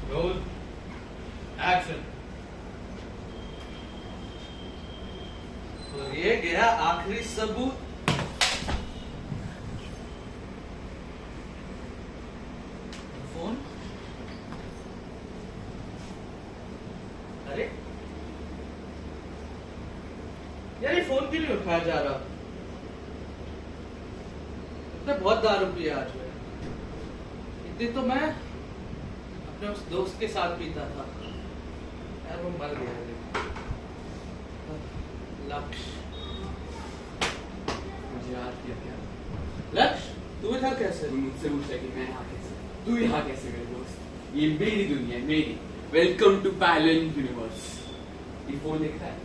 Roll action. तो ये गया आखिरी सबूत। फोन, अरे यार ये फोन क्यों नहीं उठाया जा रहा? तो बहुत दारू पिया आज मैं। इतनी तो मैं अपने उस दोस्त के साथ पीता था यार, वो मर गया। लक्ष्य, मुझे याद किया क्या? लक्ष्य तू इधर कैसे? तुम मुझसे पूछा कि मैं यहाँ कैसे, तू यहाँ कैसे मेरे दोस्त? ये मेरी दुनिया है, मेरी। Welcome to parallel universe. ये फोन देखता है?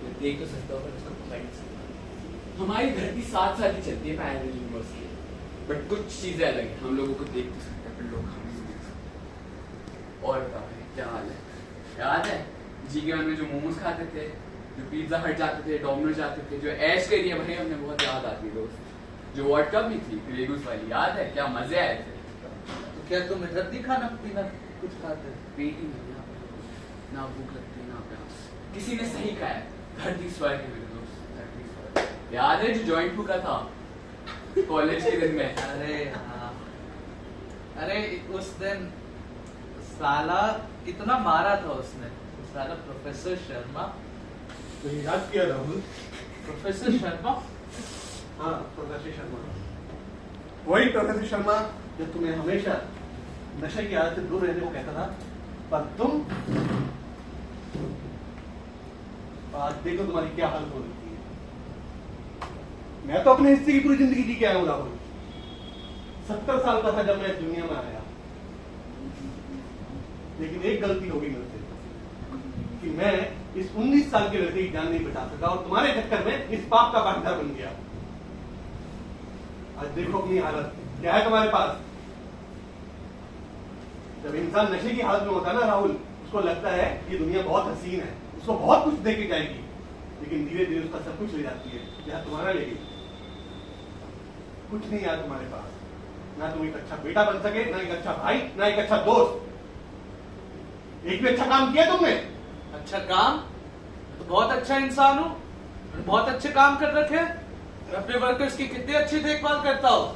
मैं देख तो सकता हूँ पर उसको पता नहीं सकता। हमारी धरती साथ साथ ही चलती है पैरेलल यूनिवर्स की, बट कुछ चीजें अलग है। हम लोगों को देख तो सकते हैं पर लोग हमें नहीं देख सकते। और बताओ भाई, क्या हाल है? याद है जी के में जो मोमोज खाते थे, जो पिज्जा हट जाते थे, डोमिनोज जाते थे, जो ऐश करी है भाई हमने, बहुत याद आती है दोस्त। जो वर्ल्ड कप भी थी ग्रेगुस वाली, याद है? क्या मजे आए थे। तो क्या तुम इधर नहीं खाना पीना कुछ खाते? पेट ही नहीं, ना भूख लगती ना प्यास। किसी ने सही कहा है, धरती स्वर्ग है मेरे दोस्त, धरती स्वर्ग। याद है जो जॉइंट फूका था कॉलेज के दिन में? अरे हाँ, अरे उस दिन साला कितना मारा था उसने, साला प्रोफेसर शर्मा। तो ये याद किया राहुल? प्रोफेसर शर्मा? हाँ, प्रोफेसर शर्मा, वही प्रोफेसर शर्मा जो तुम्हें हमेशा नशे की आदत से दूर रहने को कहता था, पर तुम आज देखो तुम्हारी क्या हालत हो रही है। मैं तो अपने हिस्से की पूरी जिंदगी जी के आया हूँ राहुल। 70 साल का था जब मैं इस दुनिया में आया, लेकिन एक गलती हो गई मुझसे कि मैं इस 19 साल के लड़के की जान नहीं बचा सका और तुम्हारे चक्कर में इस पाप का भागीदार बन गया। आज देखो अपनी हालत क्या है तुम्हारे पास। जब इंसान नशे की हालत में होता है ना राहुल, उसको लगता है ये दुनिया बहुत हसीन है, उसको बहुत कुछ दे के जाएगी, लेकिन धीरे धीरे उसका सब कुछ ले जाती है। यह तुम्हारा लेगी कुछ नहीं यार तुम्हारे पास। ना तुम एक अच्छा बेटा बन सके, ना एक अच्छा भाई, ना एक अच्छा दोस्त। एक भी अच्छा काम किया तुमने? अच्छा काम? तो बहुत अच्छा इंसान हूँ, मैंने बहुत अच्छे काम कर रखे। मैं अपने वर्कर्स की कितनी अच्छी देखभाल करता हूँ।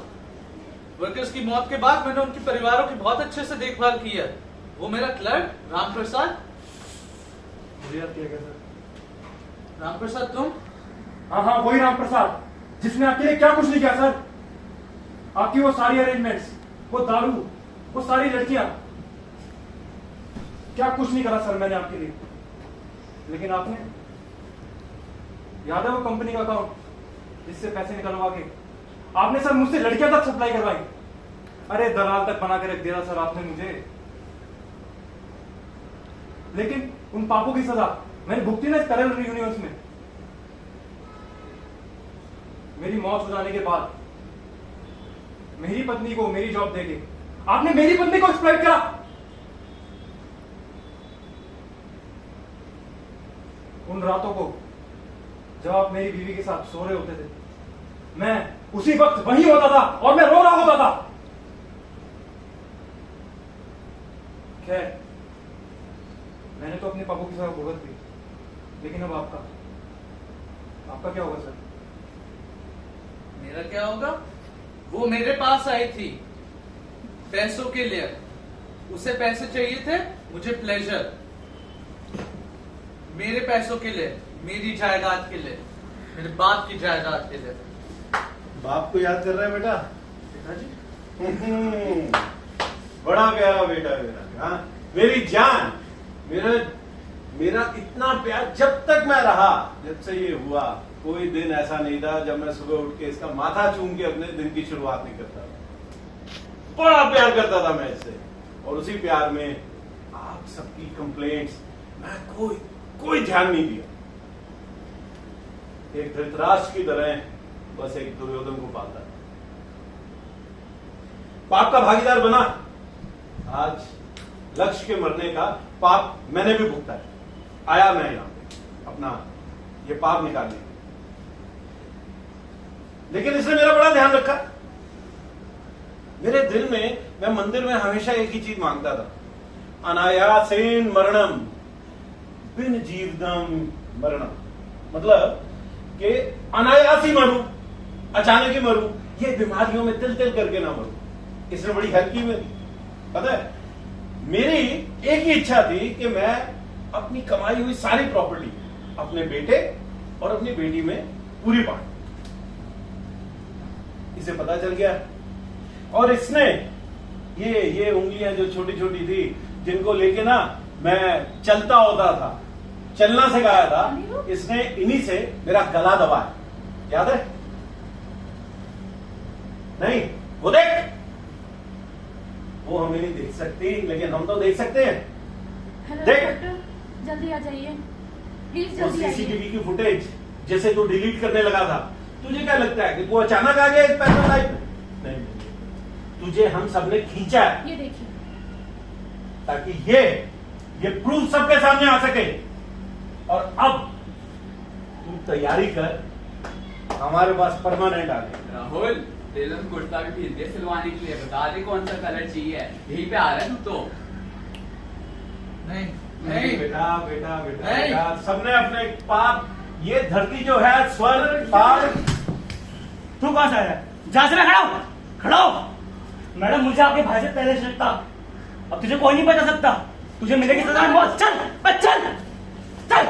वर्कर्स की मौत के बाद मैंने उनके परिवारों की बहुत अच्छे से देखभाल की है। वो मेरा क्लर्क राम प्रसाद। मुझे याद किया सर? राम प्रसाद तुम? हाँ हाँ, वही राम प्रसाद जिसने आपके लिए क्या कुछ नहीं किया सर। आपकी वो सारी अरेंजमेंट्स, वो दारू, वो सारी लड़कियां, क्या कुछ नहीं करा सर मैंने आपके लिए। लेकिन आपने, याद है वो कंपनी का अकाउंट जिससे पैसे निकलवा के आपने सर मुझसे लड़कियां तक सप्लाई करवाई। अरे दलाल तक बना के रख दिया सर आपने मुझे। लेकिन उन पापों की सजा मैंने भुगती ना इस पैरेलल यूनिवर्स में। मेरी मौत हो जाने के बाद मेरी पत्नी को मेरी जॉब देके आपने मेरी पत्नी को एक्सप्लॉइट करा। उन रातों को जब आप मेरी बीवी के साथ सो रहे होते थे, मैं उसी वक्त वहीं होता था और मैं रो रहा होता था। खैर, मैंने तो अपने पापों की सजा भुगत दी, लेकिन अब आपका क्या होगा सर? मेरा क्या होगा? वो मेरे पास आई थी पैसों के लिए। उसे पैसे चाहिए थे, मुझे प्लेजर। मेरे पैसों के लिए, मेरी जायदाद के लिए, मेरे बाप की जायदाद के लिए। बाप को याद कर रहा है बेटा? पिताजी? बड़ा प्यारा बेटा मेरा। हाँ, मेरी जान, मेरा इतना प्यार जब तक मैं रहा, जब से ये हुआ कोई दिन ऐसा नहीं था जब मैं सुबह उठ के इसका माथा चूम के अपने दिन की शुरुआत नहीं करता था। बड़ा प्यार करता था मैं इससे, और उसी प्यार में आप सबकी कंप्लेंट्स मैं कोई ध्यान नहीं दिया। एक धृतराष्ट्र की तरह बस एक दुर्योधन को पालता था। पाप का भागीदार बना। आज लक्ष्य के मरने का पाप मैंने भी भुगता है। आया मैं यहां पे अपना ये पाप निकालने, लेकिन इसने मेरा बड़ा ध्यान रखा। मेरे दिल में, मैं मंदिर में हमेशा एक ही चीज मांगता था अनायासेन मरणम बिन जीवदम मरणम, मतलब कि अनायास ही मरूं, अचानक ही मरूं, ये बीमारियों में तिल तिल करके ना मरूं। इसने बड़ी हेल्प की मेरी, पता है। मेरी एक ही इच्छा थी कि मैं अपनी कमाई हुई सारी प्रॉपर्टी अपने बेटे और अपनी बेटी में पूरी बांट। इसे पता चल गया और इसने ये उंगलियां जो छोटी छोटी थी, जिनको लेके ना मैं चलता होता था, चलना सिखाया था, इसने इन्हीं से मेरा गला दबाया, याद है? नहीं, वो देख, वो हमें नहीं देख सकती लेकिन हम तो देख सकते हैं। हेलो देख। डॉक्टर, जल्दी आ जाइए प्लीज, वो जल्दी आइए। सीसीटीवी की फुटेज जैसे तू डिलीट करने लगा था, तुझे क्या लगता है कि तू अचानक आ गया इस पैटर्न लाइफ में? नहीं, तुझे हम सबने खींचा है ये देखिए, ताकि ये प्रूफ सबके सामने आ सके। और अब तू तैयारी कर, हमारे पास परमानेंट आ गए। राहुल, तेलन कुर्ता भी खरीद दे सिलवाने के लिए, बता दे कौन सा कलर चाहिए। यहीं पे आ रहा है तू तो। नहीं नहीं नहीं बेटा बेटा बेटा नहीं। बेटा, सबने अपने पाप, ये धरती जो है स्वर्ग पाप। तू कहां से आया? जहां से मैं खड़ा हूं, खड़ा हो। मैडम, मुझे आपके भाई से पहले से लगता, अब तुझे कोई नहीं बता सकता। तुझे मिलेगी सजा मौत। चल चल चल।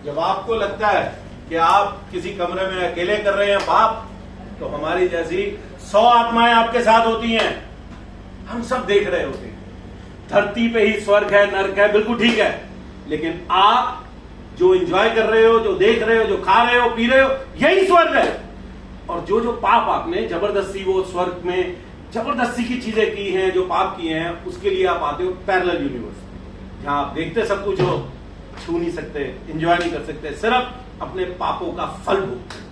जब आपको लगता है कि आप किसी कमरे में अकेले कर रहे हैं पाप, तो हमारी जैसी 100 आत्माएं आपके साथ होती हैं, हम सब देख रहे होते हैं। धरती पे ही स्वर्ग है, नरक है, बिल्कुल ठीक है, लेकिन आप जो एंजॉय कर रहे हो, जो देख रहे हो, जो खा रहे हो, पी रहे हो, यही स्वर्ग है। और जो पाप आपने जबरदस्ती वो स्वर्ग में जबरदस्ती की चीजें की हैं, जो पाप किए हैं, उसके लिए आप आते हो पैरेलल यूनिवर्स, जहां आप देखते सब कुछ हो, छू नहीं सकते, एंजॉय नहीं कर सकते, सिर्फ अपने पापों का फल भोगते।